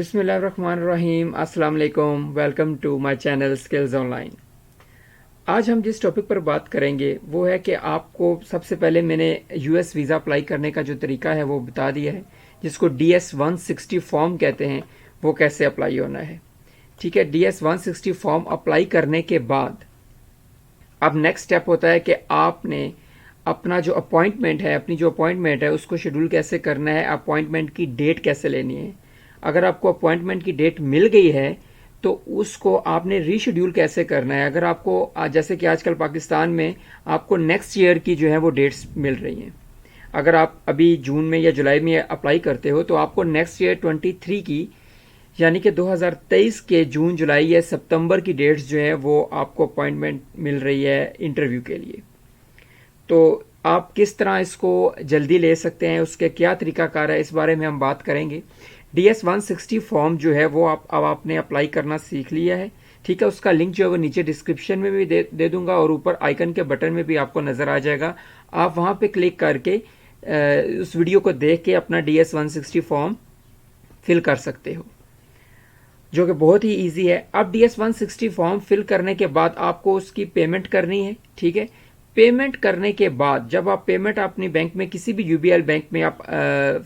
बिस्मिल्लाहिर्रहमानिर्रहीम, अस्सलाम वालेकुम। Welcome to my channel skills online. आज हम जिस टॉपिक पर बात करेंगे वो है कि आपको सबसे पहले मैंने यूएस वीज़ा अप्लाई करने का जो तरीका है वो बता दिया है, जिसको DS-160 फॉर्म कहते हैं। वो कैसे अप्लाई होना है, ठीक है। DS-160 फॉर्म अप्लाई करने के बाद अब नेक्स्ट स्टेप होता है कि आपने अपना जो अपॉइंटमेंट है, अपनी जो अपॉइंटमेंट है उसको शेड्यूल कैसे करना है, अपॉइंटमेंट की डेट कैसे लेनी है। अगर आपको अपॉइंटमेंट की डेट मिल गई है तो उसको आपने रीशेड्यूल कैसे करना है। अगर आपको जैसे कि आजकल पाकिस्तान में आपको नेक्स्ट ईयर की जो है वो डेट्स मिल रही हैं। अगर आप अभी जून में या जुलाई में अप्लाई करते हो तो आपको नेक्स्ट ईयर 23 की यानी कि 2023 के जून, जुलाई या सितंबर की डेट्स जो है वो आपको अपॉइंटमेंट मिल रही है इंटरव्यू के लिए। तो आप किस तरह इसको जल्दी ले सकते हैं, उसके क्या तरीकाकार है, इस बारे में हम बात करेंगे। DS-160 फॉर्म जो है वो अब आपने अप्लाई करना सीख लिया है, ठीक है। उसका लिंक जो है वो नीचे डिस्क्रिप्शन में भी दे दूंगा और ऊपर आइकन के बटन में भी आपको नज़र आ जाएगा। आप वहाँ पे क्लिक करके उस वीडियो को देख के अपना DS-160 फॉर्म फिल कर सकते हो, जो कि बहुत ही ईजी है। अब DS-160 फॉर्म फिल करने के बाद आपको उसकी पेमेंट करनी है, ठीक है। पेमेंट करने के बाद जब आप पेमेंट अपनी बैंक में, किसी भी UBL बैंक में आप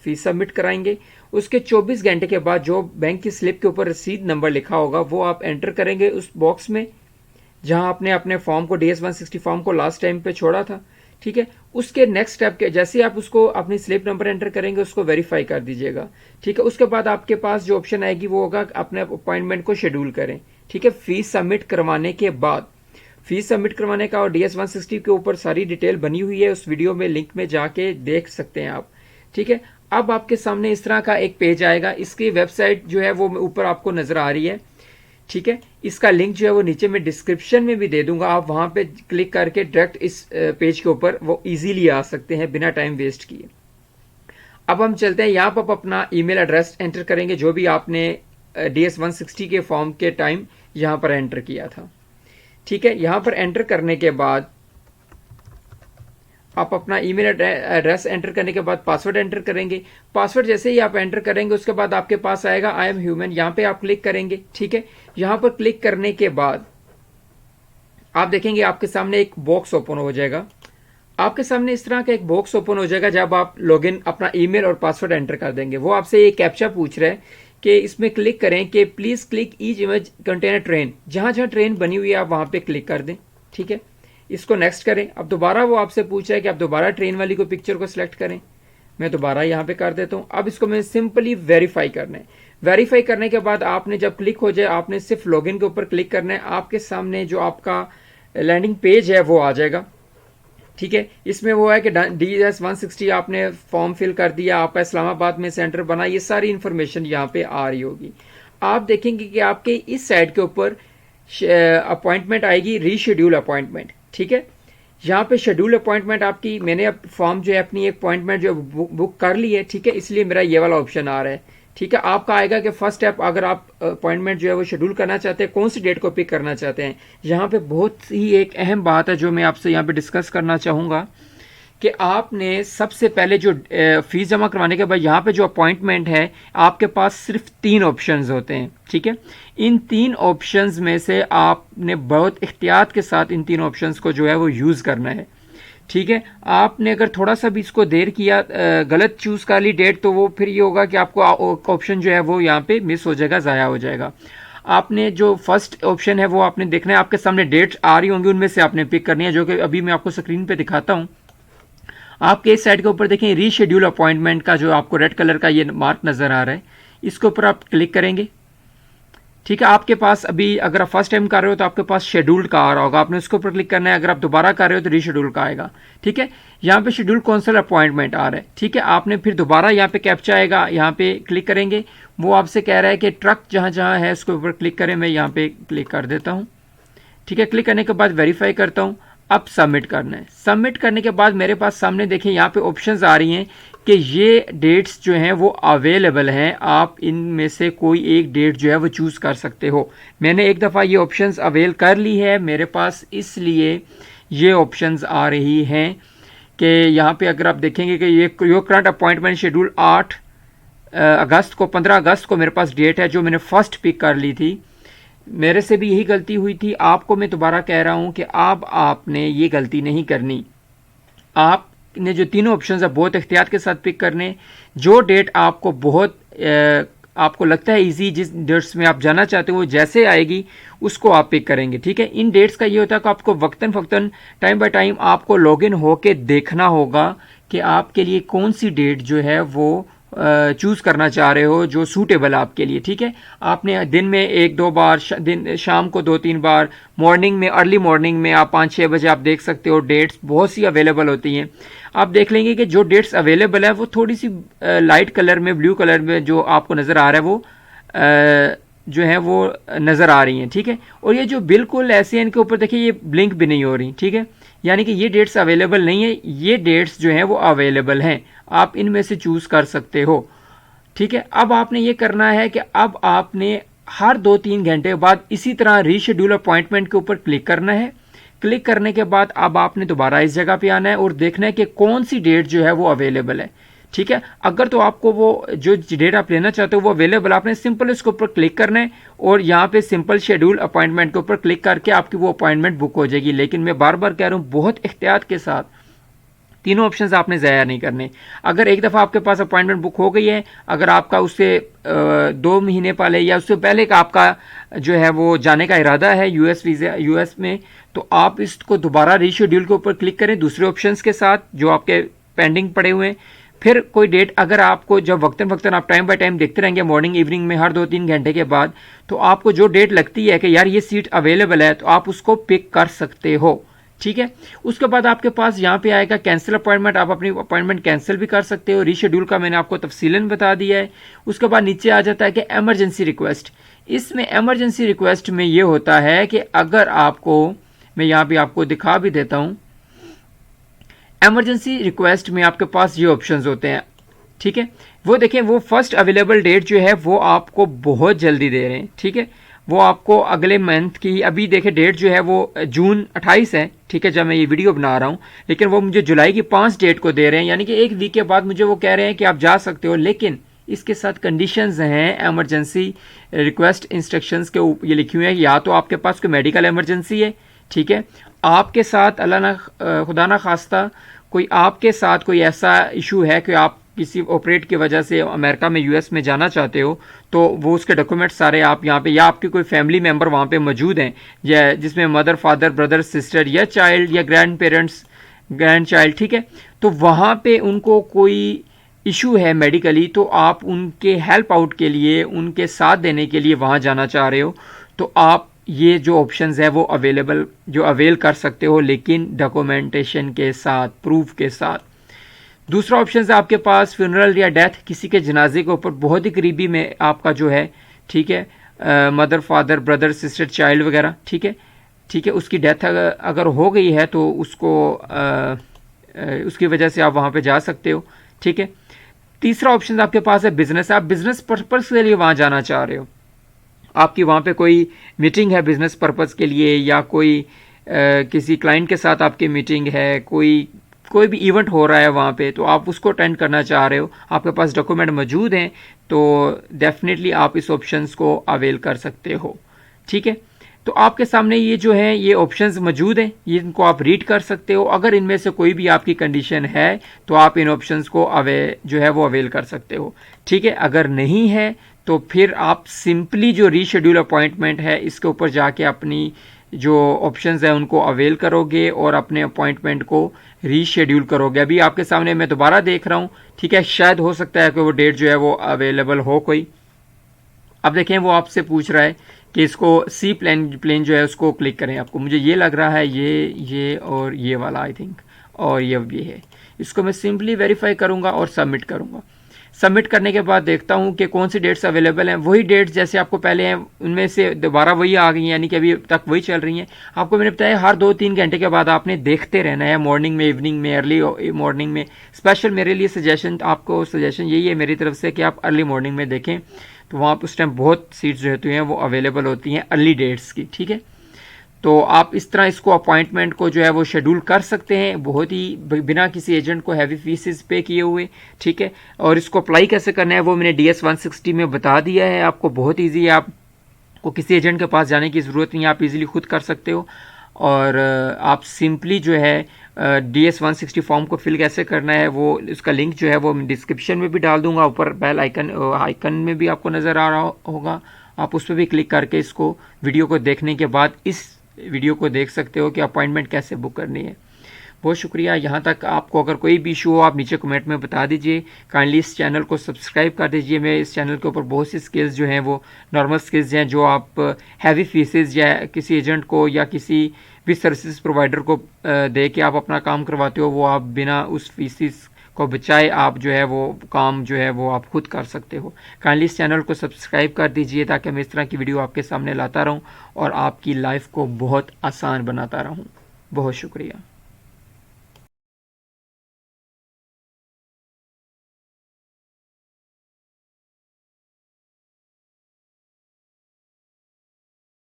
फीस सबमिट कराएंगे, उसके 24 घंटे के बाद जो बैंक की स्लिप के ऊपर रसीद नंबर लिखा होगा वो आप एंटर करेंगे उस बॉक्स में जहां आपने अपने फॉर्म को, DS-160 फॉर्म को लास्ट टाइम पे छोड़ा था, ठीक है। उसके नेक्स्ट स्टेप के जैसे ही आप उसको अपनी स्लिप नंबर एंटर करेंगे उसको वेरीफाई कर दीजिएगा, ठीक है। उसके बाद आपके पास जो ऑप्शन आएगी वो होगा अपने अपॉइंटमेंट को शेड्यूल करें, ठीक है। फीस सबमिट करवाने के बाद, फीस सबमिट करवाने का और DS-160 के ऊपर सारी डिटेल बनी हुई है, उस वीडियो में लिंक में जाके देख सकते हैं आप, ठीक है। अब आपके सामने इस तरह का एक पेज आएगा। इसकी वेबसाइट जो है वो ऊपर आपको नजर आ रही है, ठीक है। इसका लिंक जो है वो नीचे मैं डिस्क्रिप्शन में भी दे दूंगा। आप वहां पे क्लिक करके डायरेक्ट इस पेज के ऊपर वो इजीली आ सकते हैं बिना टाइम वेस्ट किए। अब हम चलते हैं, यहाँ पर आप अपना ईमेल एड्रेस एंटर करेंगे जो भी आपने DS-160 के फॉर्म के टाइम यहाँ पर एंटर किया था, ठीक है। यहाँ पर एंटर करने के बाद आप अपना ईमेल एड्रेस एंटर करने के बाद पासवर्ड एंटर करेंगे। पासवर्ड जैसे ही आप एंटर करेंगे उसके बाद आपके पास आएगा आई एम ह्यूमन, यहाँ पे आप क्लिक करेंगे, ठीक है। यहाँ पर क्लिक करने के बाद आप देखेंगे आपके सामने एक बॉक्स ओपन हो जाएगा। आपके सामने इस तरह का एक बॉक्स ओपन हो जाएगा जब आप लॉगिन अपना ईमेल और पासवर्ड एंटर कर देंगे। वो आपसे एक कैप्चा पूछ रहा है कि इसमें क्लिक करें कि please click each image container train, जहां जहां ट्रेन बनी हुई है आप वहां पे क्लिक कर दें, ठीक है। इसको नेक्स्ट करें। अब दोबारा वो आपसे पूछ रहा है कि आप दोबारा ट्रेन वाली को पिक्चर को सिलेक्ट करें। मैं दोबारा यहाँ पे कर देता हूँ। अब इसको मैं सिंपली वेरीफाई करना है। वेरीफाई करने के बाद आपने जब क्लिक हो जाए आपने सिर्फ लॉगिन के ऊपर क्लिक करना है। आपके सामने जो आपका लैंडिंग पेज है वो आ जाएगा, ठीक है। इसमें वो है कि DS-160 आपने फॉर्म फिल कर दिया, आपका इस्लामाबाद में सेंटर बना, ये सारी इंफॉर्मेशन यहाँ पे आ रही होगी। आप देखेंगे कि आपके इस साइड के ऊपर अपॉइंटमेंट आएगी, रीशेड्यूल अपॉइंटमेंट, ठीक है। यहाँ पे शेड्यूल अपॉइंटमेंट आपकी, मैंने अब फॉर्म जो है अपनी एक अपॉइंटमेंट जो बुक कर ली है, ठीक है, इसलिए मेरा ये वाला ऑप्शन आ रहा है, ठीक है। आपका आएगा कि फर्स्ट स्टेप अगर आप अपॉइंटमेंट जो है वो शेड्यूल करना चाहते हैं, कौन सी डेट को पिक करना चाहते हैं। यहाँ पे बहुत ही एक अहम बात है जो मैं आपसे यहाँ पे डिस्कस करना चाहूँगा कि आपने सबसे पहले जो फीस जमा करवाने के बाद यहाँ पे जो अपॉइंटमेंट है आपके पास सिर्फ 3 ऑप्शंस होते हैं, ठीक है। इन 3 ऑप्शंस में से आपने बहुत एहतियात के साथ इन 3 ऑप्शंस को जो है वो यूज़ करना है, ठीक है। आपने अगर थोड़ा सा भी इसको देर किया, गलत चूज़ कर ली डेट, तो वो फिर ये होगा कि आपको ऑप्शन जो है वो यहाँ पे मिस हो जाएगा, ज़ाया हो जाएगा। आपने जो फर्स्ट ऑप्शन है वो आपने देखना है, आपके सामने डेट्स आ रही होंगी, उनमें से आपने पिक करनी है, जो कि अभी मैं आपको स्क्रीन पे दिखाता हूँ। आपके इस साइड के ऊपर देखें रीशेड्यूल अपॉइंटमेंट का जो आपको रेड कलर का ये मार्क नज़र आ रहा है, इसके ऊपर आप क्लिक करेंगे, ठीक है। आपके पास अभी अगर आप फर्स्ट टाइम कर रहे हो तो आपके पास शेड्यूल्ड का आ रहा होगा, आपने उसके ऊपर क्लिक करना है। अगर आप दोबारा कर रहे हो तो रीशेड्यूल का आएगा, ठीक है। यहाँ पे शेड्यूल कौंसल अपॉइंटमेंट आ रहा है, ठीक है। आपने फिर दोबारा यहाँ पे कैप्चा आएगा, यहाँ पे क्लिक करेंगे। वो आपसे कह रहा है कि ट्रक जहाँ जहाँ है उसके ऊपर क्लिक करें। मैं यहाँ पे क्लिक कर देता हूँ, ठीक है। क्लिक करने के बाद वेरीफाई करता हूँ। अब सबमिट करना है। सबमिट करने के बाद मेरे पास सामने देखें यहाँ पे ऑप्शंस आ रही हैं कि ये डेट्स जो हैं वो अवेलेबल हैं, आप इनमें से कोई एक डेट जो है वो चूज़ कर सकते हो। मैंने एक दफ़ा ये ऑप्शंस अवेल कर ली है मेरे पास, इसलिए ये ऑप्शंस आ रही हैं कि यहाँ पे अगर आप देखेंगे कि ये योर करंट अपॉइंटमेंट शेड्यूल 8 अगस्त को, 15 अगस्त को मेरे पास डेट है जो मैंने फर्स्ट पिक कर ली थी। मेरे से भी यही गलती हुई थी। आपको मैं दोबारा कह रहा हूं कि अब आपने ये गलती नहीं करनी। आपने जो तीनों ऑप्शंस है बहुत एहतियात के साथ पिक करने। जो डेट आपको बहुत आपको लगता है इजी, जिस डेट्स में आप जाना चाहते हो वो जैसे आएगी उसको आप पिक करेंगे, ठीक है। इन डेट्स का ये होता है कि आपको वक्तन फ़क्तन टाइम बाय टाइम आपको लॉगिन होके देखना होगा कि आपके लिए कौन सी डेट जो है वो चूज़ करना चाह रहे हो जो सूटेबल आपके लिए, ठीक है। आपने दिन में 1-2 बार, दिन शाम को 2-3 बार, मॉर्निंग में, अर्ली मॉर्निंग में आप 5-6 बजे आप देख सकते हो। डेट्स बहुत सी अवेलेबल होती हैं। आप देख लेंगे कि जो डेट्स अवेलेबल है वो थोड़ी सी लाइट कलर में, ब्लू कलर में जो आपको नज़र आ रहा है वो जो है वो नज़र आ रही हैं, ठीक है। और ये जो बिल्कुल ऐसे हैं इनके ऊपर देखिए ये ब्लिंक भी नहीं हो रही, ठीक है। यानी कि ये डेट्स अवेलेबल नहीं है, ये डेट्स जो हैं वो अवेलेबल हैं। आप इनमें से चूज़ कर सकते हो, ठीक है। अब आपने ये करना है कि अब आपने हर 2-3 घंटे बाद इसी तरह रीशेड्यूल अपॉइंटमेंट के ऊपर क्लिक करना है। क्लिक करने के बाद अब आपने दोबारा इस जगह पे आना है और देखना है कि कौन सी डेट जो है वो अवेलेबल है, ठीक है। अगर तो आपको वो जो डेट आप लेना चाहते हो वो अवेलेबल, आपने सिंपल इसके ऊपर क्लिक करना है और यहाँ पे सिंपल शेड्यूल अपॉइंटमेंट के ऊपर क्लिक करके आपकी वो अपॉइंटमेंट बुक हो जाएगी। लेकिन मैं बार बार कह रहा हूँ बहुत एहतियात के साथ तीनों ऑप्शंस आपने ज़ाया नहीं करने। अगर एक दफ़ा आपके पास अपॉइंटमेंट बुक हो गई है, अगर आपका उससे 2 महीने पहले या उससे पहले का आपका जो है वो जाने का इरादा है यूएस वीज़ा, यूएस में, तो आप इसको दोबारा रीशेड्यूल के ऊपर क्लिक करें दूसरे ऑप्शंस के साथ जो आपके पेंडिंग पड़े हुए हैं। फिर कोई डेट अगर आपको, जब वक्तन वक्तन आप टाइम बाय टाइम देखते रहेंगे मॉर्निंग इवनिंग में हर 2-3 घंटे के बाद, तो आपको जो डेट लगती है कि यार ये सीट अवेलेबल है तो आप उसको पिक कर सकते हो, ठीक है। उसके बाद आपके पास यहाँ पे आएगा कैंसिल अपॉइंटमेंट। आप अपनी अपॉइंटमेंट कैंसिल भी कर सकते हो। रीशेड्यूल का मैंने आपको तफसीलन बता दिया है। उसके बाद नीचे आ जाता है कि एमरजेंसी रिक्वेस्ट। इसमें एमरजेंसी रिक्वेस्ट में ये होता है कि अगर आपको, मैं यहाँ पे आपको दिखा भी देता हूँ, एमरजेंसी रिक्वेस्ट में आपके पास ये ऑप्शंस होते हैं, ठीक है। वो देखें, वो फर्स्ट अवेलेबल डेट जो है वो आपको बहुत जल्दी दे रहे हैं, ठीक है। वो आपको अगले मंथ की, अभी देखें डेट जो है वो जून 28 है, ठीक है, जब मैं ये वीडियो बना रहा हूँ, लेकिन वो मुझे जुलाई की 5 डेट को दे रहे हैं, यानी कि 1 वीक के बाद मुझे वो कह रहे हैं कि आप जा सकते हो। लेकिन इसके साथ कंडीशंस हैं एमरजेंसी रिक्वेस्ट इंस्ट्रक्शंस के ये लिखी हुई है, या तो आपके पास कोई मेडिकल एमरजेंसी है, ठीक है, आपके साथ अल्लाह ना खुदा ना खास्ता कोई आपके साथ कोई ऐसा इशू है कि आप किसी ऑपरेट की वजह से अमेरिका में, यूएस में जाना चाहते हो, तो वो उसके डॉक्यूमेंट्स सारे आप यहाँ पे, या आपके कोई फैमिली मेम्बर वहाँ पे मौजूद हैं, या जिसमें मदर, फादर, ब्रदर, सिस्टर या चाइल्ड या ग्रैंड पेरेंट्स, ग्रैंड चाइल्ड, ठीक है, तो वहाँ पे उनको कोई इशू है मेडिकली, तो आप उनके हेल्प आउट के लिए, उनके साथ देने के लिए वहाँ जाना चाह रहे हो, तो आप ये जो ऑप्शंस है वो अवेलेबल, जो अवेल कर सकते हो, लेकिन डॉक्यूमेंटेशन के साथ, प्रूफ के साथ। दूसरा ऑप्शन है आपके पास फ्यूनरल या डेथ, किसी के जनाजे के ऊपर बहुत ही करीबी में आपका जो है, ठीक है, mother, father, brother, sister, child वगैरह, ठीक है, ठीक है, उसकी डेथ अगर हो गई है तो उसको उसकी वजह से आप वहाँ पे जा सकते हो, ठीक है। तीसरा ऑप्शन आपके पास है बिजनेस। आप बिजनेस पर्पज़ के लिए वहाँ जाना चाह रहे हो, आपकी वहाँ पे कोई मीटिंग है बिजनेस पर्पज़ के लिए, या कोई किसी क्लाइंट के साथ आपकी मीटिंग है, कोई भी इवेंट हो रहा है वहाँ पे, तो आप उसको अटेंड करना चाह रहे हो, आपके पास डॉक्यूमेंट मौजूद हैं, तो डेफिनेटली आप इस ऑप्शंस को अवेल कर सकते हो, ठीक है। तो आपके सामने ये जो है ये ऑप्शंस मौजूद हैं, ये इनको आप रीड कर सकते हो। अगर इनमें से कोई भी आपकी कंडीशन है तो आप इन ऑप्शंस को जो है वो अवेल कर सकते हो, ठीक है। अगर नहीं है तो फिर आप सिंपली जो रीशेड्यूल अपॉइंटमेंट है इसके ऊपर जाके अपनी जो ऑप्शंस है उनको अवेल करोगे और अपने अपॉइंटमेंट को रीशेड्यूल करोगे। अभी आपके सामने मैं दोबारा देख रहा हूँ, ठीक है, शायद हो सकता है कि वो डेट जो है वो अवेलेबल हो कोई। अब देखें वो आपसे पूछ रहा है कि इसको सी प्लेन जो है उसको क्लिक करें। आपको, मुझे ये लग रहा है ये और ये वाला आई थिंक, और ये है। इसको मैं सिंपली वेरीफाई करूँगा और सबमिट करूँगा। सबमिट करने के बाद देखता हूँ कि कौन सी डेट्स अवेलेबल हैं। वही डेट्स जैसे आपको पहले हैं उनमें से दोबारा वही आ गई हैं, यानी कि अभी तक वही चल रही हैं। आपको मैंने बताया हर 2-3 घंटे के बाद आपने देखते रहना है, मॉर्निंग में, इवनिंग में, अर्ली मॉर्निंग में। स्पेशल मेरे लिए सजेशन, आपको सजेशन यही है मेरी तरफ से कि आप अर्ली मॉर्निंग में देखें, तो वहाँ पर उस टाइम बहुत सीट्स जो होती हैं वो अवेलेबल होती हैं अर्ली डेट्स की, ठीक है। तो आप इस तरह इसको अपॉइंटमेंट को जो है वो शेड्यूल कर सकते हैं, बहुत ही बिना किसी एजेंट को हैवी फीसेस पे किए हुए, ठीक है। और इसको अप्लाई कैसे करना है वो मैंने DS 160 में बता दिया है आपको, बहुत ईजी है, आपको किसी एजेंट के पास जाने की ज़रूरत नहीं है, आप इजीली खुद कर सकते हो। और आप सिंपली जो है DS 160 फॉर्म को फिल कैसे करना है वो उसका लिंक जो है वो डिस्क्रिप्शन में भी डाल दूंगा, ऊपर बेल आइकन में भी आपको नज़र आ रहा होगा, आप उस पर भी क्लिक करके इसको वीडियो को देखने के बाद इस वीडियो को देख सकते हो कि अपॉइंटमेंट कैसे बुक करनी है। बहुत शुक्रिया। यहाँ तक आपको अगर कोई भी इशू हो आप नीचे कमेंट में बता दीजिए। काइंडली इस चैनल को सब्सक्राइब कर दीजिए। मैं इस चैनल के ऊपर बहुत सी स्किल्स जो हैं वो नॉर्मल स्किल्स हैं जो आप हैवी फीसेस या किसी एजेंट को या किसी भी सर्विस प्रोवाइडर को दे के आप अपना काम करवाते हो, वो आप बिना उस फीसेस को बचाए आप जो है वो काम जो है वो आप खुद कर सकते हो। काइंडली इस चैनल को सब्सक्राइब कर दीजिए ताकि मैं इस तरह की वीडियो आपके सामने लाता रहूं और आपकी लाइफ को बहुत आसान बनाता रहूं। बहुत शुक्रिया।